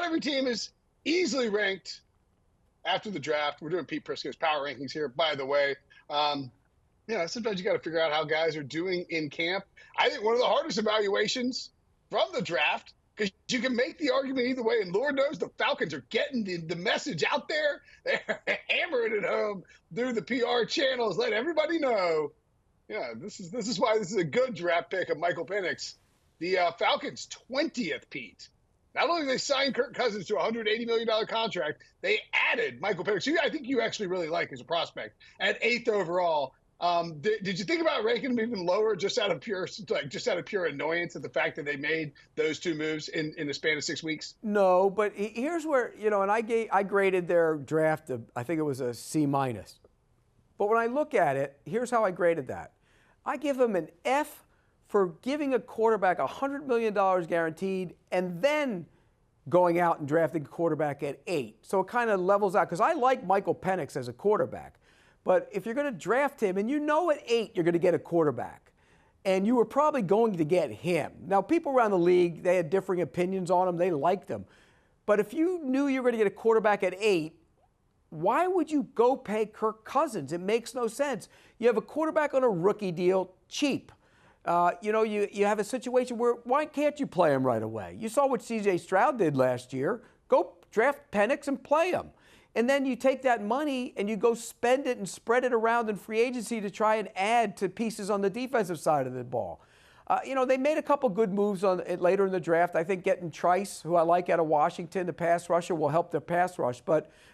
every team is easily ranked after the draft. We're doing Pete Prisco's power rankings here, by the way. Sometimes you got to figure out how guys are doing in camp. I think one of the hardest evaluations from the draft, because you can make the argument either way, and Lord knows the Falcons are getting the message out there. They're hammering it home through the PR channels, let everybody know. Yeah, this is why this is a good draft pick of Michael Penix. The Falcons' 20th, Pete. Not only did they sign Kirk Cousins to a $180 million contract, they added Michael Penix, who I think you actually really like as a prospect, at 8th overall. Did you think about ranking him even lower just out of pure annoyance at the fact that they made those two moves in the span of 6 weeks? No, but here's where, and I graded their draft, I think it was a C-. But when I look at it, here's how I graded that. I give them an F for giving a quarterback $100 million guaranteed and then going out and drafting a quarterback at 8. So it kind of levels out, because I like Michael Penix as a quarterback. But if you're going to draft him, and at 8 you're going to get a quarterback, and you were probably going to get him. Now, people around the league, they had differing opinions on him. They liked him. But if you knew you were going to get a quarterback at 8, why would you go pay Kirk Cousins? It makes no sense. You have a quarterback on a rookie deal, cheap. You have a situation where why can't you play him right away? You saw what C.J. Stroud did last year. Go draft Penix and play him. And then you take that money and you go spend it and spread it around in free agency to try and add to pieces on the defensive side of the ball. They made a couple good moves on it later in the draft. I think getting Trice, who I like out of Washington, the pass rusher, will help their pass rush.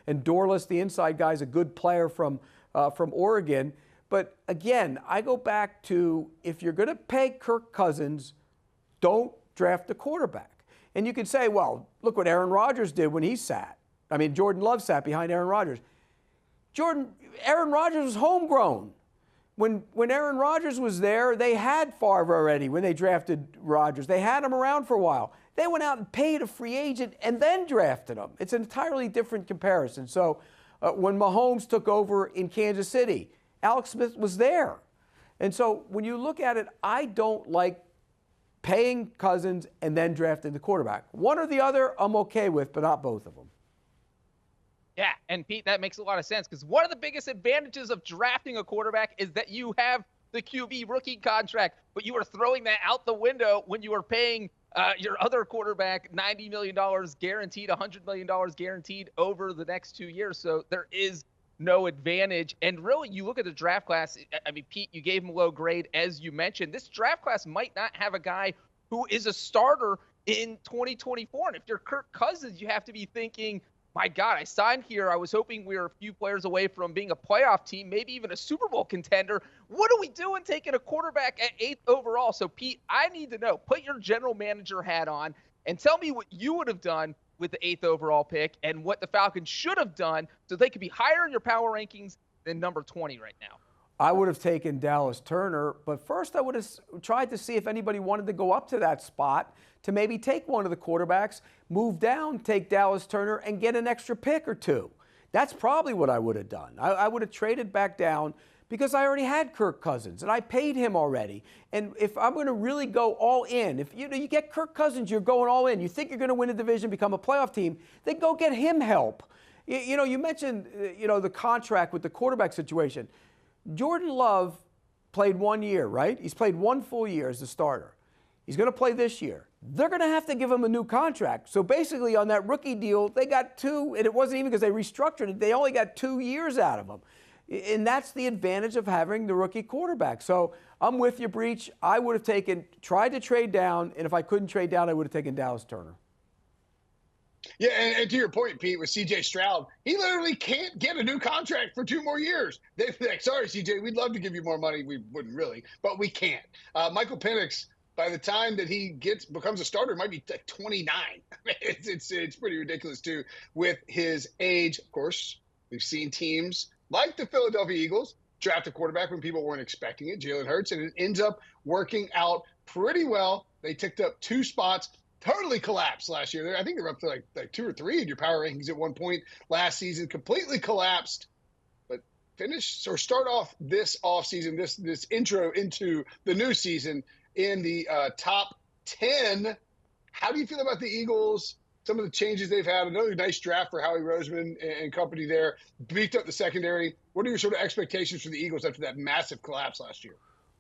And Dorless, the inside guy, is a good player from Oregon. But again, I go back to, if you're going to pay Kirk Cousins, don't draft a quarterback. And you can say, well, look what Aaron Rodgers did when he sat. I mean, Jordan Love sat behind Aaron Rodgers. Aaron Rodgers was homegrown. When Aaron Rodgers was there, they had Favre already when they drafted Rodgers. They had him around for a while. They went out and paid a free agent and then drafted him. It's an entirely different comparison. So when Mahomes took over in Kansas City, Alex Smith was there. And so when you look at it, I don't like paying Cousins and then drafting the quarterback. One or the other, I'm okay with, but not both of them. Yeah, and Pete, that makes a lot of sense, because one of the biggest advantages of drafting a quarterback is that you have the QB rookie contract, but you are throwing that out the window when you are paying your other quarterback $90 million guaranteed, $100 million guaranteed over the next 2 years. So there is no advantage. And really, you look at the draft class, I mean, Pete, you gave him a low grade, as you mentioned. This draft class might not have a guy who is a starter in 2024. And if you're Kirk Cousins, you have to be thinking, my God, I signed here. I was hoping we were a few players away from being a playoff team, maybe even a Super Bowl contender. What are we doing taking a quarterback at 8th overall? So, Pete, I need to know. Put your general manager hat on and tell me what you would have done with the 8th overall pick and what the Falcons should have done so they could be higher in your power rankings than number 20 right now. I would have taken Dallas Turner, but first I would have tried to see if anybody wanted to go up to that spot to maybe take one of the quarterbacks, move down, take Dallas Turner, and get an extra pick or two. That's probably what I would have done. I would have traded back down because I already had Kirk Cousins, and I paid him already. And if I'm going to really go all in, if you get Kirk Cousins, you're going all in. You think you're going to win a division, become a playoff team, then go get him help. You mentioned the contract with the quarterback situation. Jordan Love played 1 year, right? He's played 1 full year as a starter. He's going to play this year. They're going to have to give him a new contract. So basically on that rookie deal, they got 2, and it wasn't even because they restructured it. They only got 2 years out of him. And that's the advantage of having the rookie quarterback. So I'm with you, Breach. I would have tried to trade down, and if I couldn't trade down, I would have taken Dallas Turner. Yeah, and to your point, Pete, with C.J. Stroud, he literally can't get a new contract for 2 more years. They'd be like, sorry, C.J., we'd love to give you more money. We wouldn't really, but we can't. Michael Penix, by the time that he becomes a starter, might be like 29. It's pretty ridiculous, too, with his age. Of course, we've seen teams like the Philadelphia Eagles draft a quarterback when people weren't expecting it, Jalen Hurts, and it ends up working out pretty well. They ticked up 2 spots. Totally collapsed last year. I think they were up to like 2 or 3 in your power rankings at one point last season. Completely collapsed, but start off this offseason, this intro into the new season in the top 10. How do you feel about the Eagles some of the changes they've had. Another nice draft for Howie Roseman and company there. Beefed up the secondary. What are your sort of expectations for the Eagles after that massive collapse last year?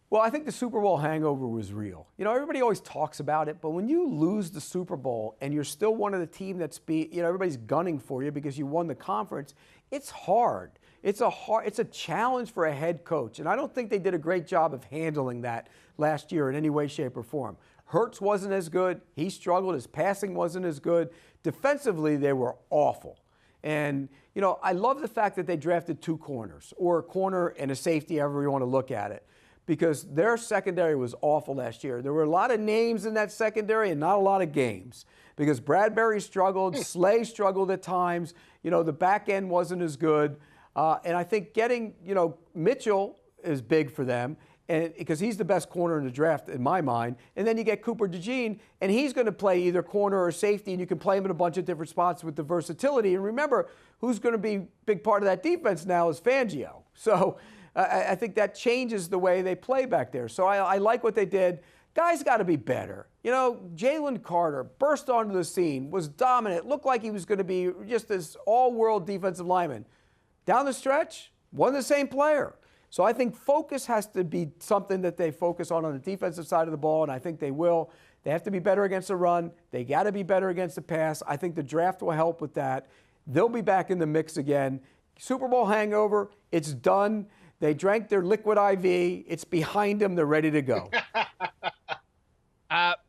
Well, I think the Super Bowl hangover was real. You know, everybody always talks about it, but when you lose the Super Bowl and you're still one of the team that's everybody's gunning for you because you won the conference, it's hard. It's a challenge for a head coach, and I don't think they did a great job of handling that last year in any way, shape, or form. Hurts wasn't as good. He struggled. His passing wasn't as good. Defensively, they were awful. And, you know, I love the fact that they drafted 2 corners, or a corner and a safety, however you want to look at it, because their secondary was awful last year. There were a lot of names in that secondary and not a lot of games because Bradbury struggled, Slay struggled at times. You know, the back end wasn't as good. And I think getting, Mitchell is big for them and because he's the best corner in the draft in my mind. And then you get Cooper DeJean, and he's going to play either corner or safety, and you can play him in a bunch of different spots with the versatility. And remember, who's going to be a big part of that defense now is Fangio. So I think that changes the way they play back there. So I like what they did. Guys got to be better. You know, Jalen Carter burst onto the scene, was dominant, looked like he was going to be just this all-world defensive lineman. Down the stretch, wasn't the same player. So I think focus has to be something that they focus on the defensive side of the ball, and I think they will. They have to be better against the run. They got to be better against the pass. I think the draft will help with that. They'll be back in the mix again. Super Bowl hangover, it's done. They drank their liquid IV. It's behind them. They're ready to go.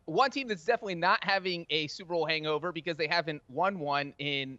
One team that's definitely not having a Super Bowl hangover because they haven't won one in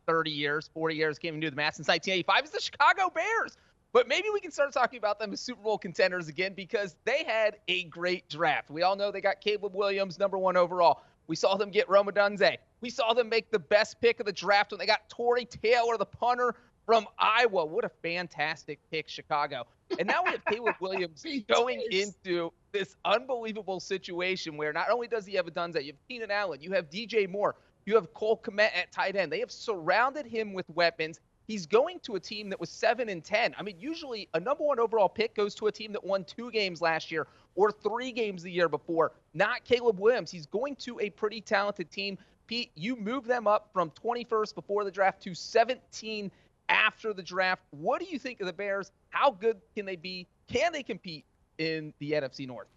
30 years, 40 years, can't even do the math, since 1985 is the Chicago Bears. But maybe we can start talking about them as Super Bowl contenders again because they had a great draft. We all know they got Caleb Williams, #1 overall. We saw them get Rome Odunze. We saw them make the best pick of the draft when they got Torrey Taylor, the punter from Iowa. What a fantastic pick, Chicago. And now we have Caleb Williams going into this unbelievable situation where not only does he have Odunze, you have Keenan Allen, you have DJ Moore, you have Cole Kmet at tight end. They have surrounded him with weapons. He's going to a team that was 7-10. I mean, usually a #1 overall pick goes to a team that won 2 games last year or 3 games the year before. Not Caleb Williams. He's going to a pretty talented team. Pete, you move them up from 21st before the draft to 17 after the draft. What do you think of the Bears? How good can they be? Can they compete in the NFC North?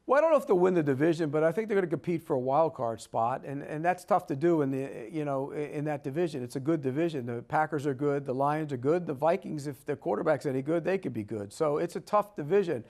Well, I don't know if they'll win the division, but I think they're going to compete for a wild card spot, and that's tough to do in in that division. It's a good division. The Packers are good, the Lions are good, the Vikings, if their quarterback's any good, they could be good. So it's a tough division.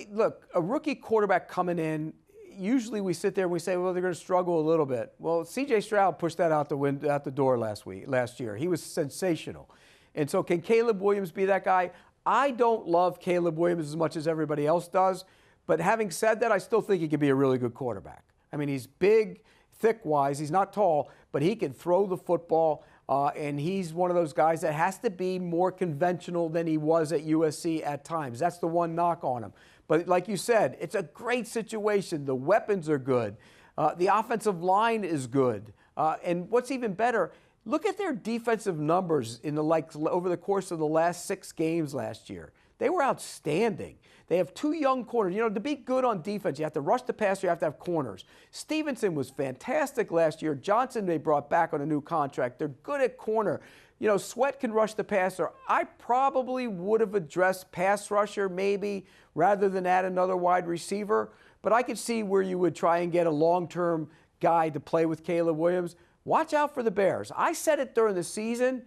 Look, a rookie quarterback coming in, usually we sit there and we say, well, they're going to struggle a little bit. Well, C.J. Stroud pushed that out the door last year. He was sensational. And so can Caleb Williams be that guy? I don't love Caleb Williams as much as everybody else does. But having said that, I still think he could be a really good quarterback. I mean, he's big, thick-wise. He's not tall, but he can throw the football, and he's one of those guys that has to be more conventional than he was at USC at times. That's the one knock on him. But like you said, it's a great situation. The weapons are good. The offensive line is good. And what's even better, look at their defensive numbers over the course of the last 6 games last year. They were outstanding. They have 2 young corners. You know, to be good on defense, you have to rush the passer, you have to have corners. Stevenson was fantastic last year. Johnson they brought back on a new contract. They're good at corner. You know, Sweat can rush the passer. I probably would have addressed pass rusher maybe rather than add another wide receiver. But I could see where you would try and get a long-term guy to play with Caleb Williams. Watch out for the Bears. I said it during the season.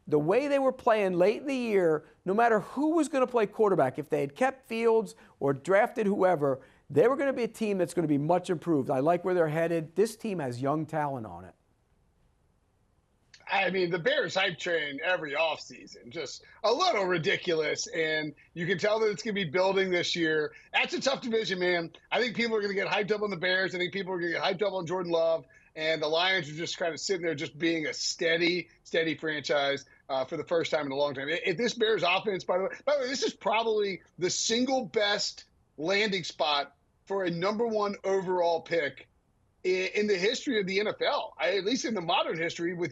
The way they were playing late in the year, no matter who was going to play quarterback, if they had kept Fields or drafted whoever, they were going to be a team that's going to be much improved. I like where they're headed. This team has young talent on it. I mean, the Bears hype train every offseason, just a little ridiculous. And you can tell that it's going to be building this year. That's a tough division, man. I think people are going to get hyped up on the Bears. I think people are going to get hyped up on Jordan Love. And the Lions are just kind of sitting there just being a steady franchise for the first time in a long time. If this Bears offense, by the way, this is probably the single best landing spot for a #1 overall pick in the history of the NFL, at least in the modern history, when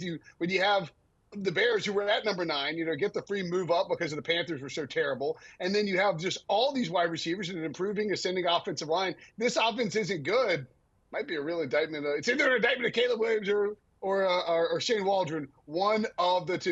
you have the Bears who were at #9, get the free move up because the Panthers were so terrible. And then you have just all these wide receivers and an improving, ascending offensive line. This offense isn't good, might be a real indictment. It's either an indictment of Caleb Williams or Shane Waldron, one of the two.